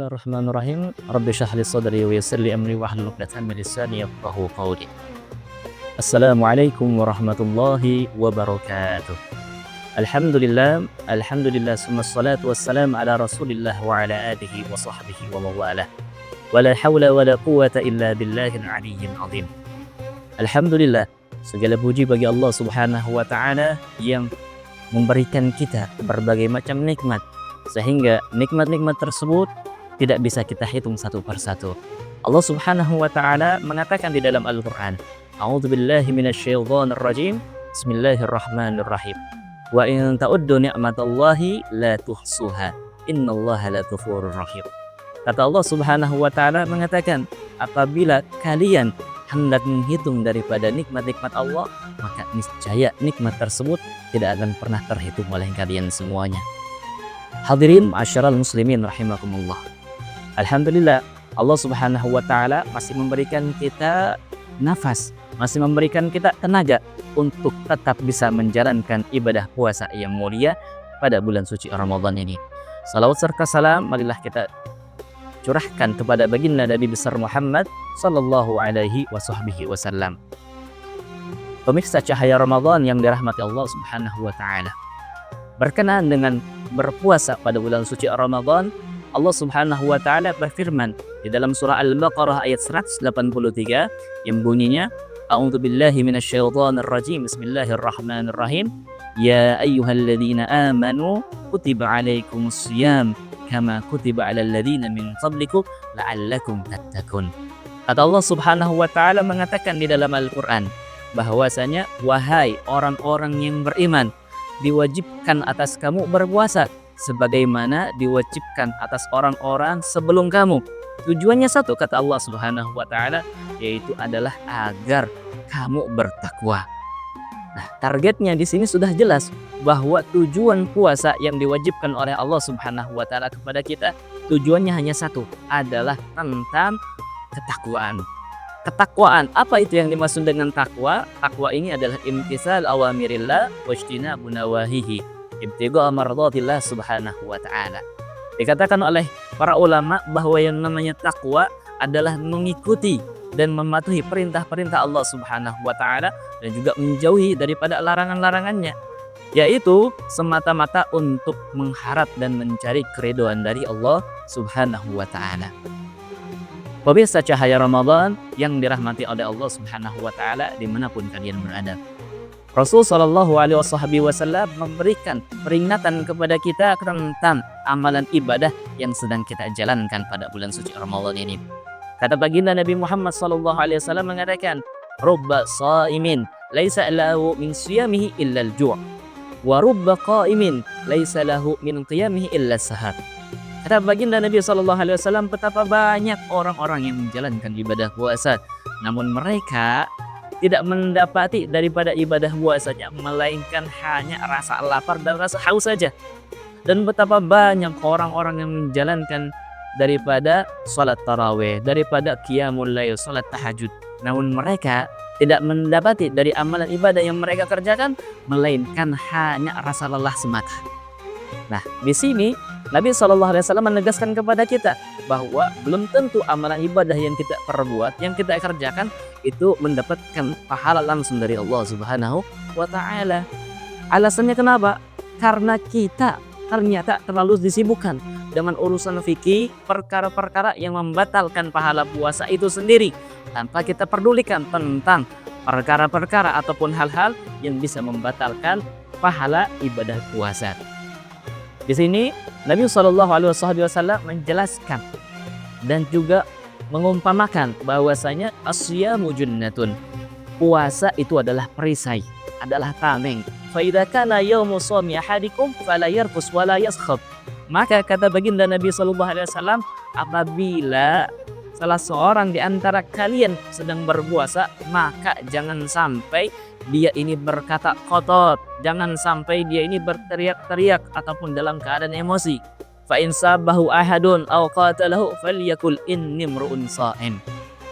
Bismillahirrahmanirrahim. Rabbi shrah li sadri wa yassir li amri wahlul 'uqdatam min lisani yafqahu qawli. Assalamualaikum warahmatullahi wabarakatuh. Alhamdulillah summa salatu wassalam ala Rasulillah wa ala alihi wa sahbihi wa mawalah. Wala hawla wala quwwata illa billahil aliyyil azim. Alhamdulillah, segala puji bagi Allah Subhanahu wa taala yang memberikan kita berbagai macam nikmat, sehingga nikmat-nikmat tersebut tidak bisa kita hitung satu persatu. Allah Subhanahu wa taala mengatakan di dalam Al-Qur'an, A'udzubillahi minasyaitonir rajim. Bismillahirrahmanirrahim. Wa in ta'uddu ni'matallahi la tuhsuha. Innallaha laghafurur rahim. Kata Allah Subhanahu wa taala mengatakan, apabila kalian hendak menghitung daripada nikmat-nikmat Allah, maka niscaya nikmat tersebut tidak akan pernah terhitung oleh kalian semuanya. Hadirin ma'asyiral muslimin rahimakumullah. Alhamdulillah, Allah Subhanahu wa taala masih memberikan kita nafas, masih memberikan kita tenaga untuk tetap bisa menjalankan ibadah puasa yang mulia pada bulan suci Ramadan ini. Salawat serta salam marilah kita curahkan kepada baginda Nabi besar Muhammad sallallahu alaihi wasallam. Pemirsa cahaya Ramadan yang dirahmati Allah Subhanahu wa taala. Berkenaan dengan berpuasa pada bulan suci Ramadan, Allah Subhanahu wa taala berfirman di dalam surah Al-Baqarah ayat 183 yang bunyinya, A'udzubillahi minasyaitonir rajim. Bismillahirrahmanirrahim. Ya ayyuhalladzina amanu kutiba alaikumusiyam kama kutiba 'alal ladzina min qablikum la'allakum tattaqun. Kata Allah Subhanahu wa taala mengatakan di dalam Al-Qur'an bahwasanya wahai orang-orang yang beriman, diwajibkan atas kamu berpuasa sebagaimana diwajibkan atas orang-orang sebelum kamu. Tujuannya satu, kata Allah Subhanahu wa taala, yaitu adalah agar kamu bertakwa. Nah, targetnya di sini sudah jelas bahwa tujuan puasa yang diwajibkan oleh Allah Subhanahu wa taala kepada kita, tujuannya hanya satu, adalah tentang ketakwaan. Ketakwaan, apa itu yang dimaksud dengan takwa? Takwa ini adalah imtisal awamirillah wajtinabu nawahihi, ibtigha mardatillah Subhanahu wa taala. Dikatakan oleh para ulama bahwa yang namanya takwa adalah mengikuti dan mematuhi perintah-perintah Allah Subhanahu wa taala dan juga menjauhi daripada larangan-larangannya, yaitu semata-mata untuk mengharap dan mencari keridhaan dari Allah Subhanahu wa taala. Pemirsa cahaya Ramadan yang dirahmati oleh Allah Subhanahu wa taala dimanapun kalian berada, Rasul sallallahu alaihi wasallam memberikan peringatan kepada kita tentang amalan ibadah yang sedang kita jalankan pada bulan suci Ramadan ini. Kata baginda Nabi Muhammad sallallahu alaihi wasallam mengatakan, "Rubba shaimin laisa lahu min siyamihi illa al-ju' wa rubba qa'imin laisa lahu min qiyamihi illa as-sahar." Kata baginda Nabi sallallahu alaihi wasallam, betapa banyak orang-orang yang menjalankan ibadah puasa, namun mereka tidak mendapati daripada ibadah puasanya melainkan hanya rasa lapar dan rasa haus saja. Dan betapa banyak orang-orang yang menjalankan daripada salat tarawih, daripada qiyamul lail, salat tahajud, namun mereka tidak mendapati dari amalan ibadah yang mereka kerjakan melainkan hanya rasa lelah semata. Nah, di sini Nabi SAW menegaskan kepada kita bahwa belum tentu amalan ibadah yang kita perbuat, yang kita kerjakan itu mendapatkan pahala langsung dari Allah Subhanahu wa taala. Alasannya kenapa? Karena kita ternyata terlalu disibukkan dengan urusan fikih, perkara-perkara yang membatalkan pahala puasa itu sendiri, tanpa kita pedulikan tentang perkara-perkara ataupun hal-hal yang bisa membatalkan pahala ibadah puasa. Di sini Nabi SAW menjelaskan dan juga mengumpamakan bahwasanya asyamu junnatun, puasa itu adalah perisai, adalah tameng. Fa idza kana yaumu shaumi ahadikum fala yarfus wala yaskhab. Maka kata baginda Nabi SAW, apabila salah seorang di antara kalian sedang berpuasa, maka jangan sampai dia ini berkata kotor, jangan sampai dia ini berteriak-teriak ataupun dalam keadaan emosi. Fa in sabahu ahadun aw qatalahu falyakul inni mru'un sha'im.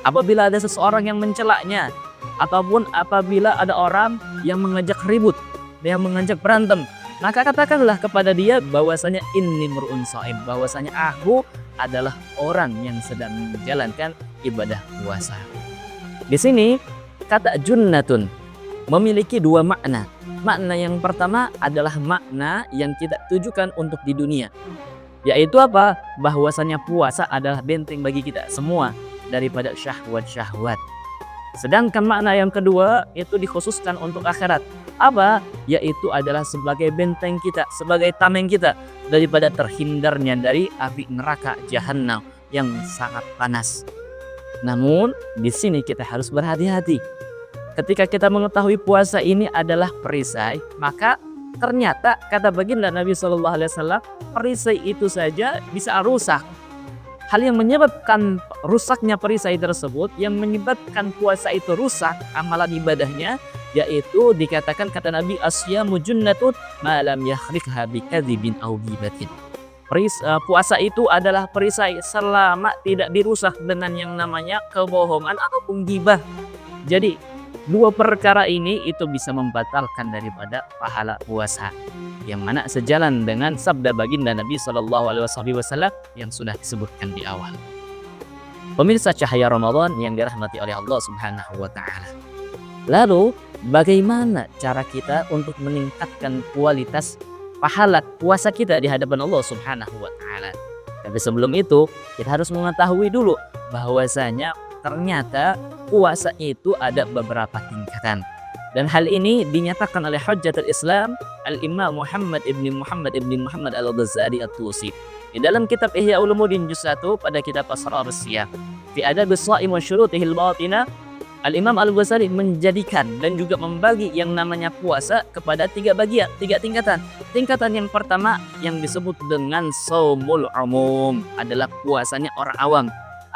Apabila ada seseorang yang mencelaknya ataupun apabila ada orang yang mengajak ribut, yang mengajak berantem, maka katakanlah kepada dia bahwasanya inni mur'un shaim, bahwasanya aku adalah orang yang sedang menjalankan ibadah puasa. Di sini kata junnatun memiliki dua makna. Makna yang pertama adalah makna yang kita tujukan untuk di dunia, yaitu apa? Bahwasanya puasa adalah benteng bagi kita semua daripada syahwat-syahwat. Sedangkan makna yang kedua itu dikhususkan untuk akhirat. Apa? Yaitu adalah sebagai benteng kita, sebagai tameng kita daripada terhindarnya dari api neraka jahanam yang sangat panas. Namun di sini kita harus berhati-hati. Ketika kita mengetahui puasa ini adalah perisai, maka ternyata kata baginda Nabi SAW, perisai itu saja bisa rusak. Hal yang menyebabkan rusaknya perisai tersebut, yang menyebabkan puasa itu rusak amalan ibadahnya, yaitu dikatakan kata Nabi asyamu junnatun ma lam yakhriqha bikadzibin aw ghibatin. Puasa itu adalah perisai selama tidak dirusak dengan yang namanya kebohongan ataupun ghibah. Jadi dua perkara ini itu bisa membatalkan daripada pahala puasa, yang mana sejalan dengan sabda baginda Nabi SAW yang sudah disebutkan di awal. Pemirsa cahaya Ramadan yang dirahmati oleh Allah Subhanahu wa Ta'ala. Lalu, bagaimana cara kita untuk meningkatkan kualitas pahala puasa kita di hadapan Allah Subhanahu wa Ta'ala? Tapi sebelum itu, kita harus mengetahui dulu bahwasanya ternyata puasa itu ada beberapa tingkatan. Dan hal ini dinyatakan oleh Hujjatul Islam Al-Imam Muhammad ibn Muhammad Al-Ghazali At-Tusi di dalam kitab Ihya Ulumuddin juz 1 pada kitab Asrar Siyam. Fi Adab As-Shaim wa Syurutihil Batinah, Al-Imam Al-Ghazali menjadikan dan juga membagi yang namanya puasa kepada tiga bagian, tiga tingkatan. Tingkatan yang pertama yang disebut dengan shaumul umum adalah puasanya orang awam.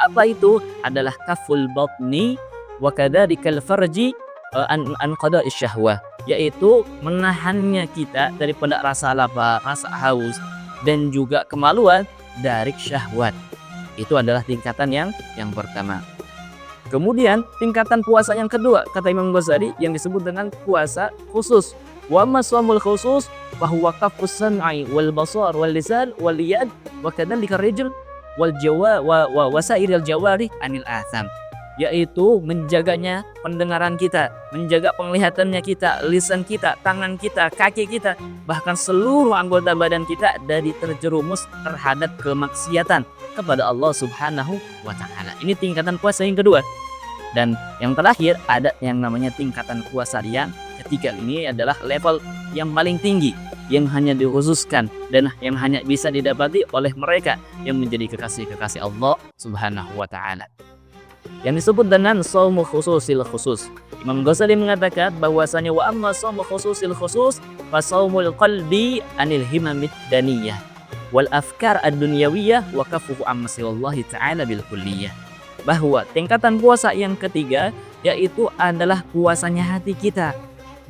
Apa itu? Adalah kaful batni wa kadzalika farji an qada'i syahwah, yaitu menahannya kita daripada rasa lapar, rasa haus dan juga kemaluan dari syahwat. Itu adalah tingkatan yang pertama. Kemudian tingkatan puasa yang kedua kata Imam Ghazali yang disebut dengan puasa khusus. Wa maswamul khusus fa huwa kafus sam'i wal basar wal lisan wal yad wa kadzalika rijl wal jawa wa wasairil jawari anil atham, yaitu menjaganya pendengaran kita, menjaga penglihatannya kita, lisan kita, tangan kita, kaki kita, bahkan seluruh anggota badan kita dari terjerumus terhadap kemaksiatan kepada Allah Subhanahu wa Ta'ala. Ini tingkatan puasa yang kedua. Dan yang terakhir ada yang namanya tingkatan puasa yang ketiga. Ini adalah level yang paling tinggi, yang hanya dikhususkan dan yang hanya bisa didapati oleh mereka yang menjadi kekasih-kekasih Allah Subhanahu wa Ta'ala, yang disebut dengan shaumul khususil khusus. Imam Ghazali mengatakan bahwasanya wa amma shaumul khususil khusus fa shaumul qalbi anil himamid daniyah wal afkar ad-dunyawiyah wa kafuhu amma siwallahi ta'ala bil kulliyah. Bahwa tingkatan puasa yang ketiga yaitu adalah puasanya hati kita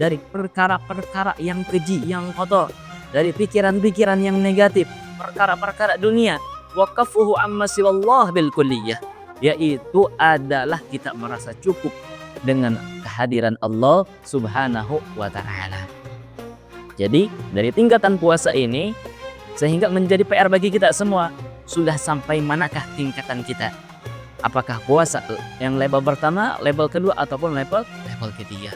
dari perkara-perkara yang keji, yang kotor, dari pikiran-pikiran yang negatif, perkara-perkara dunia. Wa kafuhu amma siwallah bil kulliyah, yaitu adalah kita merasa cukup dengan kehadiran Allah Subhanahu wa Ta'ala. Jadi dari tingkatan puasa ini sehingga menjadi PR bagi kita semua, sudah sampai manakah tingkatan kita? Apakah puasa yang level pertama, level kedua ataupun level ketiga?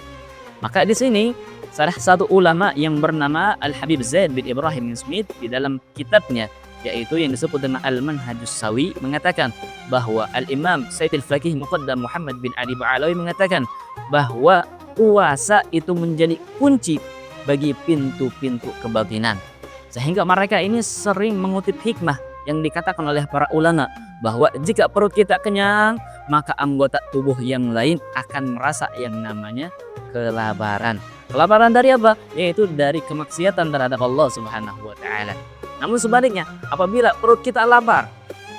Maka di sini salah satu ulama yang bernama Al-Habib Zaid bin Ibrahim bin Smith di dalam kitabnya yaitu yang disebut dengan Al-Manhajus Sawi mengatakan bahwa Al-Imam Sayyid Al-Faqih Muqaddam Muhammad bin Ali Ba'alawi mengatakan bahwa puasa itu menjadi kunci bagi pintu-pintu kebatinan. Sehingga mereka ini sering mengutip hikmah yang dikatakan oleh para ulama bahwa jika perut kita kenyang, maka anggota tubuh yang lain akan merasa yang namanya kelaparan. Kelaparan dari apa? Yaitu dari kemaksiatan terhadap Allah Subhanahu wa Ta'ala. Namun sebaliknya, apabila perut kita lapar,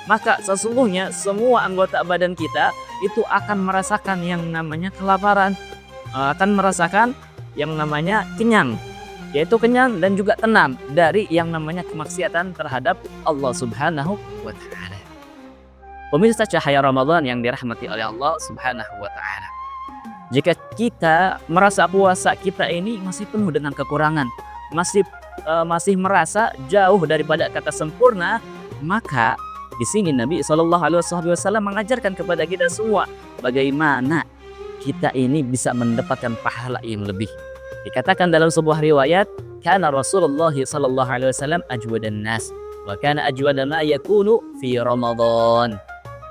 maka sesungguhnya semua anggota badan kita itu akan merasakan yang namanya kelaparan, akan merasakan yang namanya kenyang, yaitu kenyang dan juga tenang dari yang namanya kemaksiatan terhadap Allah Subhanahu wa Ta'ala. Pemirsa cahaya Ramadan yang dirahmati oleh Allah Subhanahu wa Ta'ala, jika kita merasa puasa kita ini masih penuh dengan kekurangan, masih masih merasa jauh daripada kata sempurna, maka di sini Nabi SAW mengajarkan kepada kita semua bagaimana kita ini bisa mendapatkan pahala yang lebih. Dikatakan dalam sebuah riwayat, kana Rasulullah sallallahu alaihi wasallam ajwadan nas wa kana ajwada ma yakunu fi Ramadan.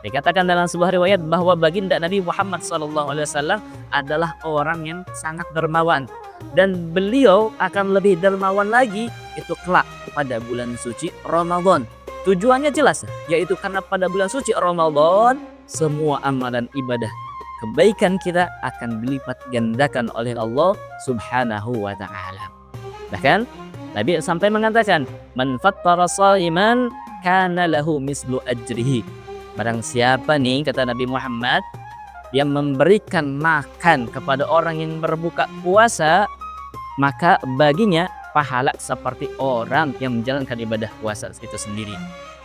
Dikatakan dalam sebuah riwayat bahwa baginda Nabi Muhammad sallallahu alaihi wasallam adalah orang yang sangat dermawan, dan beliau akan lebih dermawan lagi itu kelak pada bulan suci Ramadan. Tujuannya jelas, yaitu karena pada bulan suci Ramadan semua amalan ibadah kebaikan kita akan dilipat gandakan oleh Allah Subhanahu wa taala. Bahkan Nabi sampai mengatakan, "Man fattara shaiman kana lahu mislu ajrihi." Barang siapa nih, kata Nabi Muhammad, yang memberikan makan kepada orang yang berbuka puasa, maka baginya pahala seperti orang yang menjalankan ibadah puasa itu sendiri.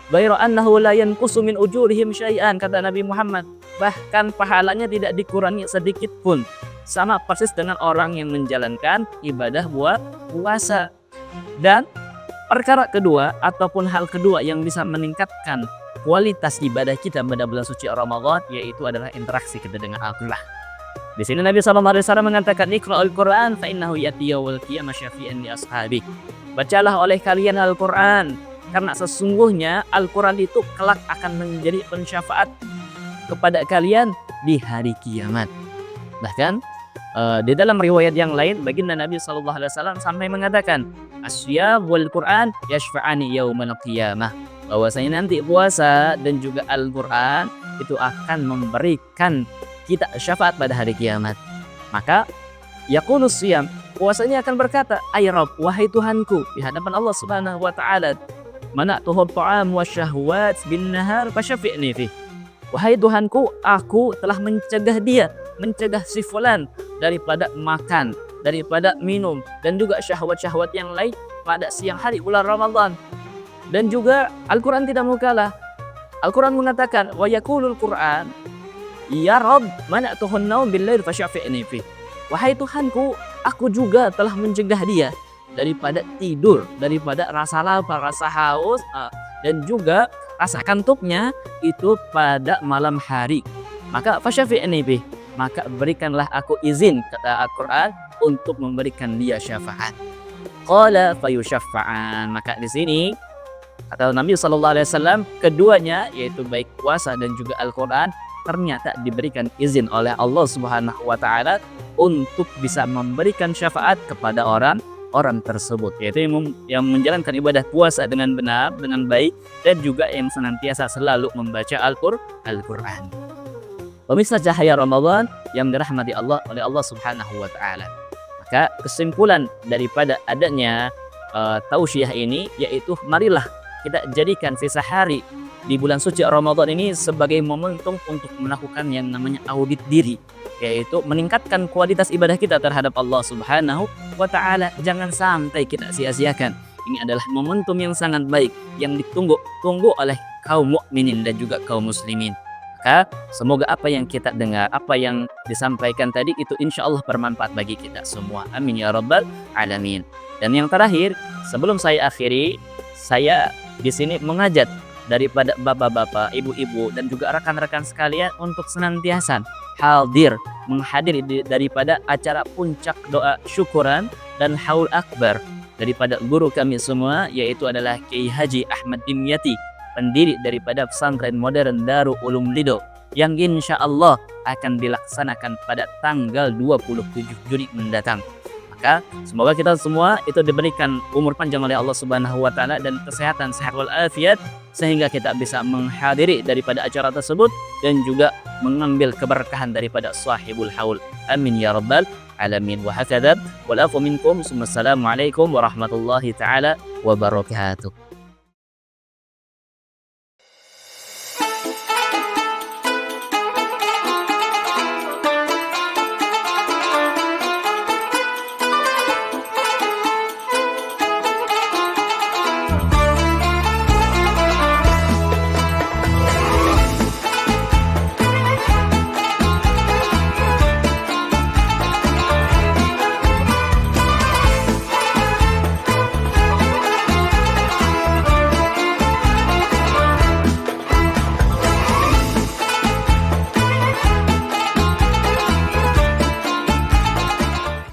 Ghairu annahu la yanqusu min ujurihim syai'an, kata Nabi Muhammad. Bahkan pahalanya tidak dikurangi sedikit pun. Sama persis dengan orang yang menjalankan ibadah puasa. Dan perkara kedua ataupun hal kedua yang bisa meningkatkan kualitas ibadah kita pada bulan suci Ramadan, yaitu adalah interaksi kita dengan Al-Qur'an. Di sini Nabi SAW mengatakan, "Iqra'ul Qur'an fa innahu ya'ti yaumil qiyamah syafi'an li ashabi." Bacalah oleh kalian Al-Qur'an, karena sesungguhnya Al-Quran itu kelak akan menjadi pensyafaat kepada kalian di hari kiamat. Bahkan di dalam riwayat yang lain, baginda Nabi SAW sampai mengatakan, "Asyam wal Quran yashfa'ani yaumal qiyamah." Bahwasanya nanti puasa dan juga Al-Quran itu akan memberikan kita syafaat pada hari kiamat. Maka yaqulu siyam, puasanya akan berkata, "Ay Rabb, wahai Tuhanku," di hadapan Allah Subhanahu wa taala, "Mana'tuhu ta'am wa syahwat bin nahar fasyafi'ni fi." Wahai Tuhanku, aku telah mencegah si fulan daripada makan, daripada minum, dan juga syahwat-syahwat yang lain pada siang hari bulan Ramadan. Dan juga Al-Quran tidak mau kalah. Al-Quran mengatakan, "Wa yaqulul Quran, ya Rabb, mana'tuhu an-naum bil-lail fasyafi'ni fi." Wahai Tuhanku, aku juga telah mencegah dia daripada tidur, daripada rasa lapar, rasa haus, dan juga rasa kantuknya itu pada malam hari. Maka fasyafi'ni bih, maka berikanlah aku izin, kata Al-Quran, untuk memberikan dia syafaat. Qala fayusyaffa'an. Maka di sini kata Nabi SAW, keduanya yaitu baik puasa dan juga Al-Quran ternyata diberikan izin oleh Allah Subhanahu wa taala untuk bisa memberikan syafaat kepada orang tersebut, yaitu yang menjalankan ibadah puasa dengan benar, dengan baik, dan juga yang senantiasa selalu membaca Al-Quran. Pemirsa cahaya Ramadan yang dirahmati Allah oleh Allah Subhanahu wa taala. Maka kesimpulan daripada adanya tausiah ini yaitu marilah kita jadikan sisa hari di bulan suci Ramadan ini sebagai momentum untuk melakukan yang namanya audit diri, yaitu meningkatkan kualitas ibadah kita terhadap Allah Subhanahu wa taala. Jangan sampai kita sia-siakan. Ini adalah momentum yang sangat baik yang ditunggu oleh kaum mukminin dan juga kaum muslimin. Maka semoga apa yang kita dengar, apa yang disampaikan tadi itu insya Allah bermanfaat bagi kita semua. Amin ya rabbal alamin. Dan yang terakhir, sebelum saya akhiri, saya di sini mengajak daripada bapak-bapak, ibu-ibu, dan juga rekan-rekan sekalian untuk senantiasa menghadiri daripada acara puncak doa syukuran dan haul akbar daripada guru kami semua, yaitu adalah Kiai Haji Ahmad Dimyati, pendiri daripada pesantren modern Darul Ulum Lido, yang insya Allah akan dilaksanakan pada tanggal 27 Juli mendatang. Maka semoga kita semua itu diberikan umur panjang oleh Allah Subhanahu wa taala dan kesehatan sehat wal afiat, sehingga kita bisa menghadiri daripada acara tersebut dan juga mengambil keberkahan daripada sahibul haul. Amin ya rabbal alamin. Wa hakadha wal afu minkum. Assalamualaikum warahmatullahi taala wabarakatuh.